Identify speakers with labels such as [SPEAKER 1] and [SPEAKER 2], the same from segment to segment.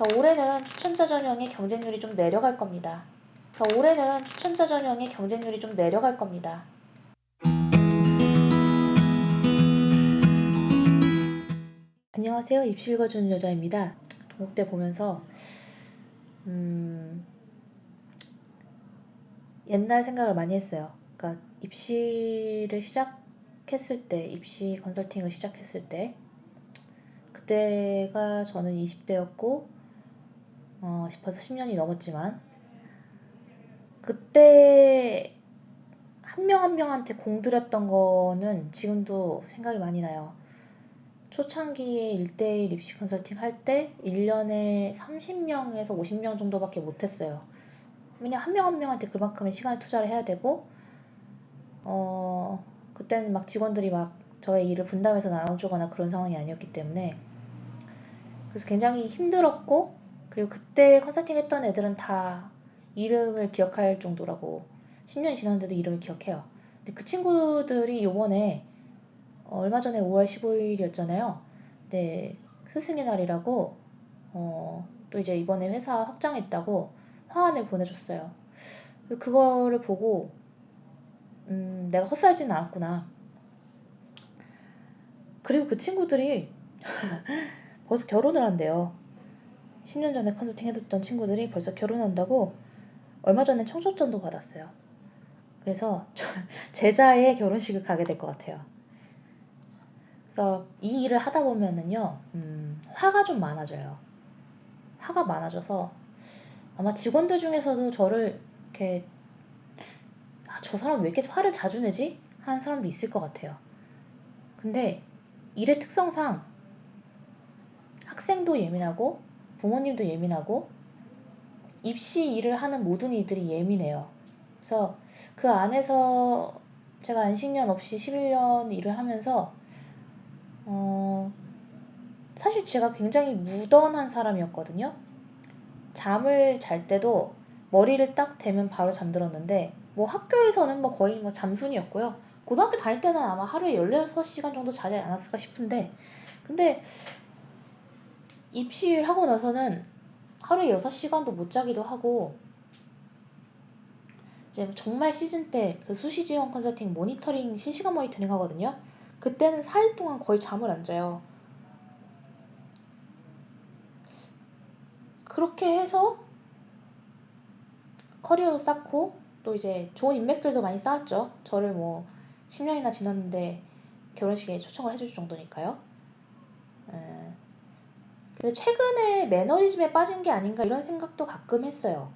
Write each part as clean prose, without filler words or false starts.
[SPEAKER 1] 올해는 추천자 전형의 경쟁률이 좀 내려갈 겁니다. 올해는 추천자 전형의 경쟁률이 좀 내려갈 겁니다. 안녕하세요. 입시 읽어주는 여자입니다. 동국대 보면서 옛날 생각을 많이 했어요. 그러니까 입시를 시작했을 때, 입시 컨설팅을 시작했을 때, 그때가 저는 20대였고 벌써 10년이 넘었지만, 그때 한 명 한 명한테 공들였던 거는 지금도 생각이 많이 나요. 초창기에 1대1 입시 컨설팅 할 때 1년에 30명에서 50명 정도밖에 못했어요. 왜냐 한 명 한 명한테 그만큼의 시간을 투자를 해야 되고 그때는 막 직원들이 막 저의 일을 분담해서 나눠주거나 그런 상황이 아니었기 때문에, 그래서 굉장히 힘들었고, 그리고 그때 컨설팅 했던 애들은 다 이름을 기억할 정도라고, 10년이 지났는데도 이름을 기억해요. 근데 그 친구들이 요번에 얼마 전에 5월 15일이었잖아요. 네, 스승의 날이라고 또 이제 이번에 회사 확장했다고 화환을 보내줬어요. 그거를 보고 내가 헛살지는 않았구나. 그리고 그 친구들이 벌써 결혼을 한대요. 10년 전에 컨설팅 해뒀던 친구들이 벌써 결혼한다고 얼마 전에 청첩장도 받았어요. 그래서 제자의 결혼식을 가게 될 것 같아요. 그래서 이 일을 하다 보면은요, 화가 좀 많아져요. 화가 많아져서 아마 직원들 중에서도 저를 이렇게 저 사람 왜 이렇게 화를 자주 내지? 하는 사람도 있을 것 같아요. 근데 일의 특성상 학생도 예민하고 부모님도 예민하고 입시 일을 하는 모든 이들이 예민해요. 그래서 그 안에서 제가 안식년 없이 11년 일을 하면서 사실 제가 굉장히 무던한 사람이었거든요. 잠을 잘 때도 머리를 딱 대면 바로 잠들었는데, 뭐 학교에서는 뭐 거의 뭐 잠순이었고요. 고등학교 다닐 때는 아마 하루에 16시간 정도 자지 않았을까 싶은데, 근데 입시를 하고 나서는 하루에 6시간도 못 자기도 하고, 이제 정말 시즌 때 그 수시 지원 컨설팅 모니터링, 실시간 모니터링 하거든요. 그때는 4일 동안 거의 잠을 안 자요. 그렇게 해서 커리어도 쌓고 또 이제 좋은 인맥들도 많이 쌓았죠. 저를 뭐 10년이나 지났는데 결혼식에 초청을 해줄 정도니까요. 근데 최근에 매너리즘에 빠진 게 아닌가 이런 생각도 가끔 했어요.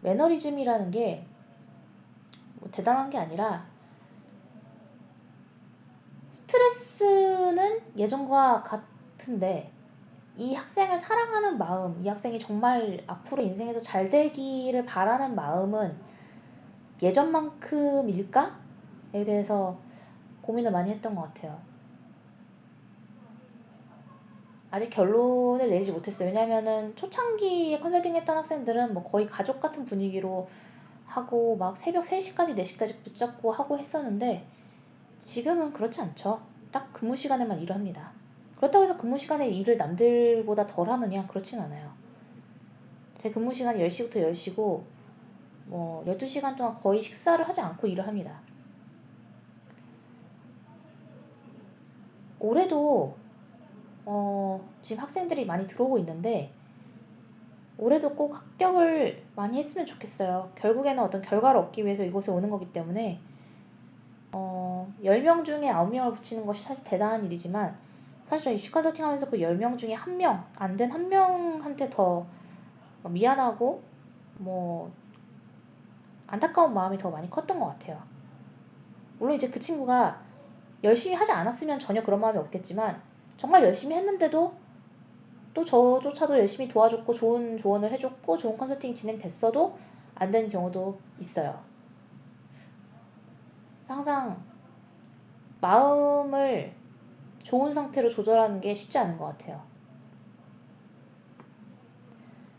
[SPEAKER 1] 매너리즘이라는 게 뭐 대단한 게 아니라, 스트레스는 예전과 같은데 이 학생을 사랑하는 마음, 이 학생이 정말 앞으로 인생에서 잘 되기를 바라는 마음은 예전만큼일까에 대해서 고민을 많이 했던 것 같아요. 아직 결론을 내리지 못했어요. 왜냐면은 초창기에 컨설팅 했던 학생들은 뭐 거의 가족 같은 분위기로 하고 막 새벽 3시까지 4시까지 붙잡고 하고 했었는데, 지금은 그렇지 않죠. 딱 근무 시간에만 일을 합니다. 그렇다고 해서 근무 시간에 일을 남들보다 덜 하느냐? 그렇진 않아요. 제 근무 시간이 10시부터 10시고 뭐 12시간 동안 거의 식사를 하지 않고 일을 합니다. 올해도 지금 학생들이 많이 들어오고 있는데, 올해도 꼭 합격을 많이 했으면 좋겠어요. 결국에는 어떤 결과를 얻기 위해서 이곳에 오는 거기 때문에 10명 중에 9명을 붙이는 것이 사실 대단한 일이지만, 사실 저 입시 컨설팅 하면서 그 10명 중에 한 명, 안 된 한 명한테 더 미안하고 뭐 안타까운 마음이 더 많이 컸던 것 같아요. 물론 이제 그 친구가 열심히 하지 않았으면 전혀 그런 마음이 없겠지만, 정말 열심히 했는데도 또 저조차도 열심히 도와줬고 좋은 조언을 해줬고 좋은 컨설팅이 진행됐어도 안 되는 경우도 있어요. 항상 마음을 좋은 상태로 조절하는 게 쉽지 않은 것 같아요.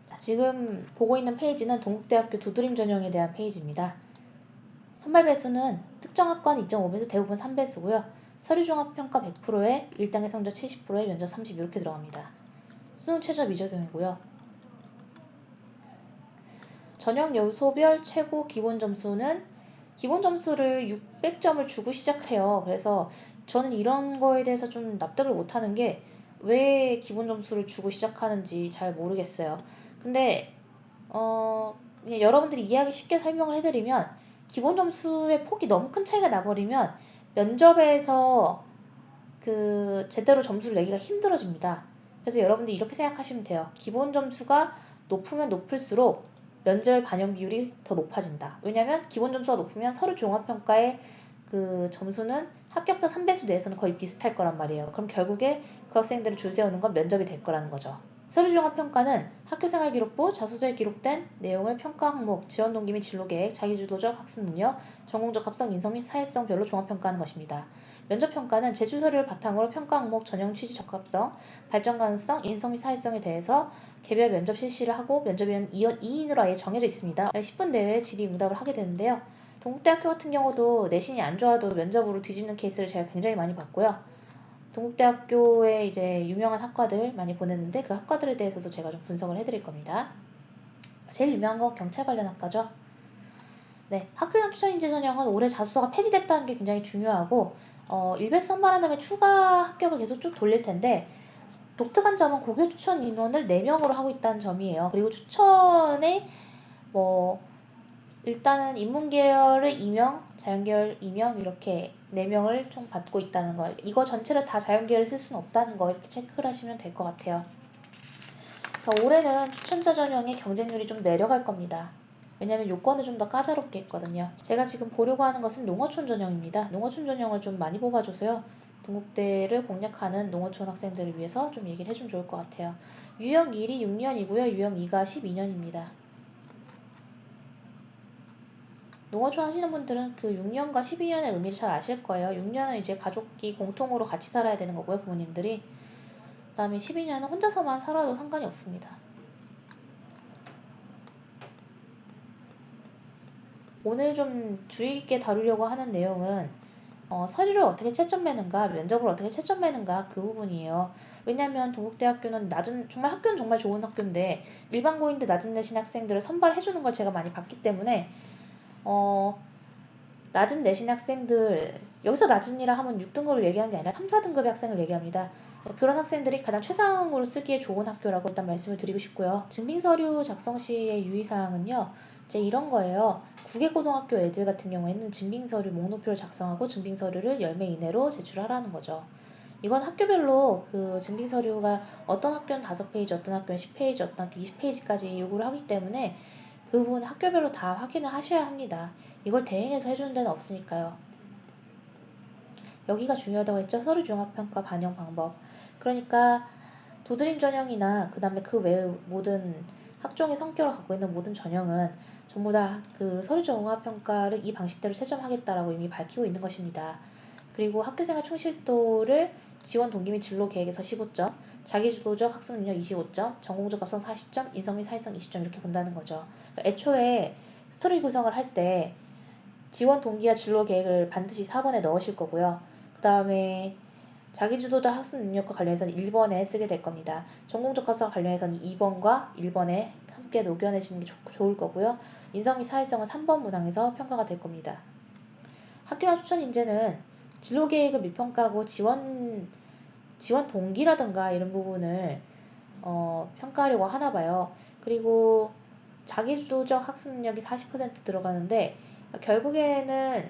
[SPEAKER 1] 자, 지금 보고 있는 페이지는 동국대학교 두드림 전형에 대한 페이지입니다. 선발 배수는 특정 학과는 2.5배수, 대부분 3배수고요. 서류종합평가 100%에 일당의 성적 70%에 면접 30 이렇게 들어갑니다. 수능 최저 미적용이고요. 전형 요소별 최고 기본 점수는 기본 점수를 600점을 주고 시작해요. 그래서 저는 이런 거에 대해서 좀 납득을 못하는 게 왜 기본 점수를 주고 시작하는지 잘 모르겠어요. 근데 그냥 여러분들이 이해하기 쉽게 설명을 해드리면 기본 점수의 폭이 너무 큰 차이가 나버리면 면접에서 그 제대로 점수를 내기가 힘들어집니다. 그래서 여러분들이 이렇게 생각하시면 돼요. 기본 점수가 높으면 높을수록 면접 반영 비율이 더 높아진다. 왜냐면 기본 점수가 높으면 서류 종합평가의 그 점수는 합격자 3배수 내에서는 거의 비슷할 거란 말이에요. 그럼 결국에 그 학생들을 줄 세우는 건 면접이 될 거라는 거죠. 서류종합평가는 학교생활기록부, 자소서에 기록된 내용을 평가 항목, 지원 동기 및 진로계획, 자기주도적 학습 능력, 전공적 합성, 인성 및 사회성별로 종합평가하는 것입니다. 면접평가는 제출 서류를 바탕으로 평가 항목, 전형 취지 적합성, 발전 가능성, 인성 및 사회성에 대해서 개별 면접 실시를 하고 면접위원 2인으로 아예 정해져 있습니다. 10분 내외에 질의응답을 하게 되는데요. 동국대학교 같은 경우도 내신이 안 좋아도 면접으로 뒤집는 케이스를 제가 굉장히 많이 봤고요. 동국대학교에 이제 유명한 학과들 많이 보냈는데 그 학과들에 대해서도 제가 좀 분석을 해드릴 겁니다. 제일 유명한 건 경찰 관련 학과죠. 네, 학교장 추천인재 전형은 올해 자소서가 폐지됐다는 게 굉장히 중요하고 일베스 선발한 다음에 추가 합격을 계속 쭉 돌릴 텐데 독특한 점은 고교 추천 인원을 4명으로 하고 있다는 점이에요. 그리고 추천에 일단은 인문계열을 2명, 자연계열 2명 이렇게 4명을 총 받고 있다는 거. 이거 전체를 다 자연계열을 쓸 수는 없다는 거 이렇게 체크를 하시면 될 것 같아요. 올해는 추천자 전형의 경쟁률이 좀 내려갈 겁니다. 왜냐면 요건을 좀 더 까다롭게 했거든요. 제가 지금 보려고 하는 것은 농어촌 전형입니다. 농어촌 전형을 좀 많이 뽑아줘서요. 동국대를 공략하는 농어촌 학생들을 위해서 좀 얘기를 해주면 좋을 것 같아요. 유형 1이 6년이고요. 유형 2가 12년입니다. 농어촌 하시는 분들은 그 6년과 12년의 의미를 잘 아실 거예요. 6년은 이제 가족이 공통으로 같이 살아야 되는 거고요. 부모님들이. 그 다음에 12년은 혼자서만 살아도 상관이 없습니다. 오늘 좀 주의 깊게 다루려고 하는 내용은 서류를 어떻게 채점 매는가, 면접을 어떻게 채점 매는가 그 부분이에요. 왜냐하면 동국대학교는 정말 학교는 정말 좋은 학교인데 일반고인들 낮은 내신 학생들을 선발해주는 걸 제가 많이 봤기 때문에 낮은 내신 학생들, 여기서 낮은이라 하면 6등급을 얘기하는 게 아니라 3, 4등급의 학생을 얘기합니다. 그런 학생들이 가장 최상으로 쓰기에 좋은 학교라고 일단 말씀을 드리고 싶고요. 증빙서류 작성 시의 유의사항은요. 이제 이런 거예요. 국외고등학교 애들 같은 경우에는 증빙서류 목록표를 작성하고 증빙서류를 10매 이내로 제출하라는 거죠. 이건 학교별로 그 증빙서류가 어떤 학교는 5페이지, 어떤 학교는 10페이지, 어떤 학교는 20페이지까지 요구를 하기 때문에 그 부분 학교별로 다 확인을 하셔야 합니다. 이걸 대행해서 해주는 데는 없으니까요. 여기가 중요하다고 했죠. 서류종합평가 반영 방법. 그러니까 도드림 전형이나 그 다음에 그 외의 모든 학종의 성격을 갖고 있는 모든 전형은 전부 다 그 서류종합평가를 이 방식대로 채점하겠다라고 이미 밝히고 있는 것입니다. 그리고 학교생활 충실도를 지원 동기 및 진로 계획에서 15점, 자기주도적 학습 능력 25점, 전공적 합성 40점, 인성 및 사회성 20점 이렇게 본다는 거죠. 그러니까 애초에 스토리 구성을 할 때 지원 동기와 진로 계획을 반드시 4번에 넣으실 거고요. 그 다음에 자기주도적 학습 능력과 관련해서는 1번에 쓰게 될 겁니다. 전공적 학습과 관련해서는 2번과 1번에 함께 녹여내시는 게 좋을 거고요. 인성 및 사회성은 3번 문항에서 평가가 될 겁니다. 학교나 추천 인재는 진로 계획을 미평가하고 지원 동기라든가 이런 부분을 평가하려고 하나 봐요. 그리고 자기주도적 학습 능력이 40% 들어가는데 결국에는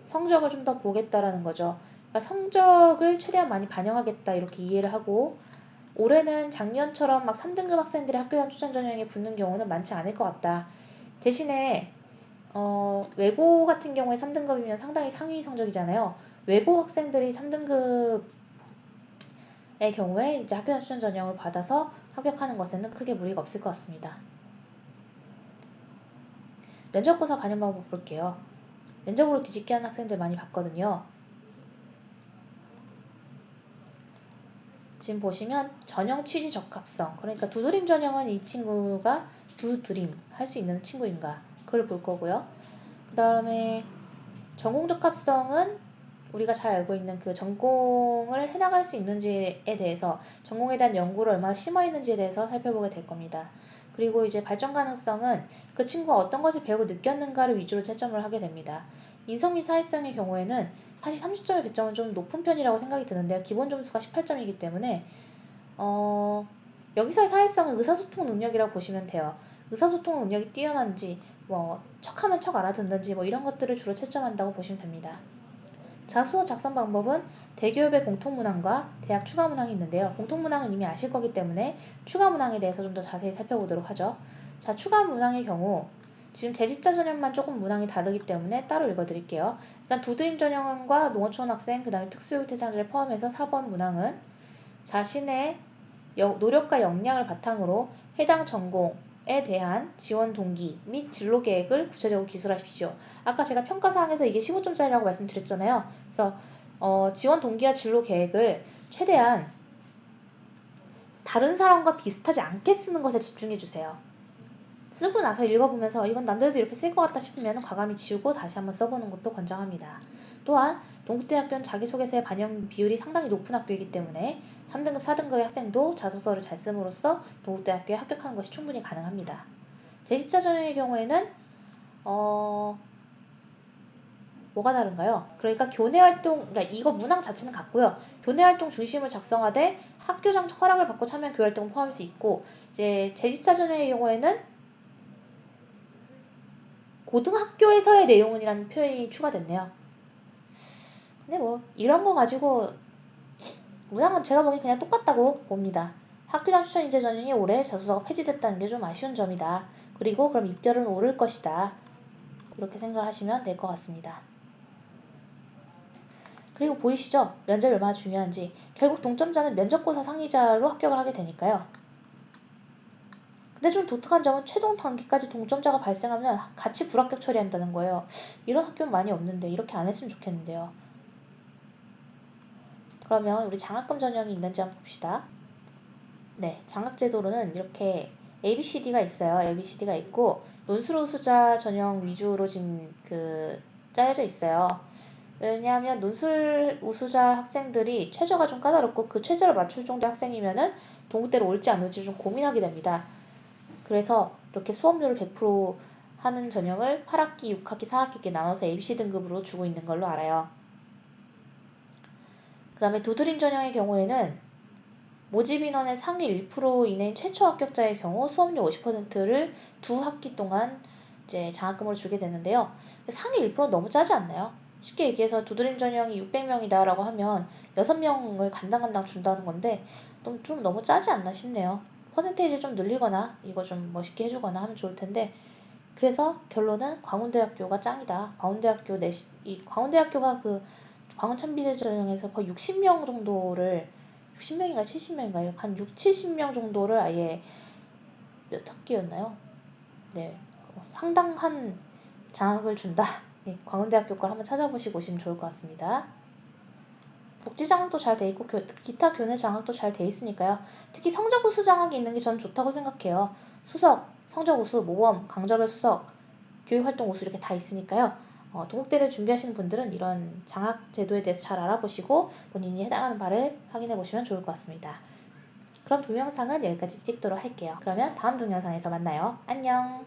[SPEAKER 1] 성적을 좀 더 보겠다라는 거죠. 그러니까 성적을 최대한 많이 반영하겠다 이렇게 이해를 하고 올해는 작년처럼 막 3등급 학생들이 학교장 추천 전형에 붙는 경우는 많지 않을 것 같다. 대신에 외고 같은 경우에 3등급이면 상당히 상위 성적이잖아요. 외고 학생들이 3등급의 경우에 이제 학교장 추천 전형을 받아서 합격하는 것에는 크게 무리가 없을 것 같습니다. 면접고사 반영 방법 볼게요. 면접으로 뒤집게 하는 학생들 많이 봤거든요. 지금 보시면 전형 취지 적합성, 그러니까 두드림 전형은 이 친구가 두드림 할 수 있는 친구인가 그걸 볼 거고요. 그 다음에 전공 적합성은 우리가 잘 알고 있는 그 전공을 해나갈 수 있는지에 대해서, 전공에 대한 연구를 얼마나 심화 있는지에 대해서 살펴보게 될 겁니다. 그리고 이제 발전 가능성은 그 친구가 어떤 것을 배우고 느꼈는가를 위주로 채점을 하게 됩니다. 인성 및 사회성의 경우에는 사실 30점의 배점은 좀 높은 편이라고 생각이 드는데요. 기본 점수가 18점이기 때문에 여기서의 사회성은 의사소통 능력이라고 보시면 돼요. 의사소통 능력이 뛰어난지, 척하면 척 알아듣는지 이런 것들을 주로 채점한다고 보시면 됩니다. 자소서 작성 방법은 대기업의 공통문항과 대학 추가문항이 있는데요. 공통문항은 이미 아실 거기 때문에 추가문항에 대해서 좀 더 자세히 살펴보도록 하죠. 자, 추가문항의 경우 지금 재직자 전형만 조금 문항이 다르기 때문에 따로 읽어드릴게요. 일단 두드림 전형과 농어촌 학생, 그 다음에 특수교육 대상자를 포함해서 4번 문항은 자신의 노력과 역량을 바탕으로 해당 전공에 대한 지원 동기 및 진로 계획을 구체적으로 기술하십시오. 아까 제가 평가사항에서 이게 15점짜리라고 말씀드렸잖아요. 그래서 지원 동기와 진로 계획을 최대한 다른 사람과 비슷하지 않게 쓰는 것에 집중해주세요. 쓰고 나서 읽어보면서 이건 남들도 이렇게 쓸 것 같다 싶으면 과감히 지우고 다시 한번 써보는 것도 권장합니다. 또한 동국대학교는 자기소개서의 반영 비율이 상당히 높은 학교이기 때문에 3등급, 4등급의 학생도 자소서를 잘 씀으로써 동국대학교에 합격하는 것이 충분히 가능합니다. 재직자 전형의 경우에는 뭐가 다른가요? 그러니까 교내활동, 그러니까 이거 문항 자체는 같고요. 교내활동 중심을 작성하되 학교장 허락을 받고 참여한 교활동을 포함할 수 있고, 이제 재직자 전형의 경우에는 고등학교에서의 내용은이라는 표현이 추가됐네요. 근데 이런 거 가지고 문항은 제가 보기엔 그냥 똑같다고 봅니다. 학교장 추천 인재 전형이 올해 자소서가 폐지됐다는 게 좀 아쉬운 점이다. 그리고 그럼 입결은 오를 것이다. 이렇게 생각하시면 될 것 같습니다. 그리고 보이시죠? 면접이 얼마나 중요한지. 결국 동점자는 면접고사 상위자로 합격을 하게 되니까요. 근데 좀 독특한 점은 최종 단계까지 동점자가 발생하면 같이 불합격 처리한다는 거예요. 이런 학교는 많이 없는데 이렇게 안 했으면 좋겠는데요. 그러면 우리 장학금 전형이 있는지 한번 봅시다. 네, 장학제도로는 이렇게 ABCD가 있어요. ABCD가 있고 논술 우수자 전형 위주로 지금 짜여져 있어요. 왜냐하면 논술 우수자 학생들이 최저가 좀 까다롭고 그 최저를 맞출 정도의 학생이면은 동국대로 올지 안 올지 좀 고민하게 됩니다. 그래서 이렇게 수업료를 100% 하는 전형을 8학기, 6학기, 4학기 이렇게 나눠서 ABC 등급으로 주고 있는 걸로 알아요. 그 다음에 두드림 전형의 경우에는 모집 인원의 상위 1% 이내인 최초 합격자의 경우 수업료 50%를 두 학기 동안 이제 장학금으로 주게 되는데요. 상위 1%는 너무 짜지 않나요? 쉽게 얘기해서 두드림 전형이 600명이다 라고 하면 6명을 간당간당 준다는 건데 좀 너무 짜지 않나 싶네요. 퍼센테이지 좀 늘리거나 이거 좀 멋있게 해주거나 하면 좋을 텐데, 그래서 결론은 광운대학교가 짱이다. 광운대학교가 광운찬비제 전형에서 거의 60명 정도를 60명인가 70명인가요? 한 6, 70명 정도를 아예 몇 학기였나요? 네, 상당한 장학을 준다. 네, 광운대학교 걸 한번 찾아보시고 오시면 좋을 것 같습니다. 복지 장학도 잘 돼 있고 기타 교내 장학도 잘 돼 있으니까요. 특히 성적 우수 장학이 있는 게 저는 좋다고 생각해요. 수석, 성적 우수, 모범, 강점의 수석, 교육활동 우수 이렇게 다 있으니까요. 동국대를 준비하시는 분들은 이런 장학 제도에 대해서 잘 알아보시고 본인이 해당하는 바를 확인해 보시면 좋을 것 같습니다. 그럼 동영상은 여기까지 찍도록 할게요. 그러면 다음 동영상에서 만나요. 안녕.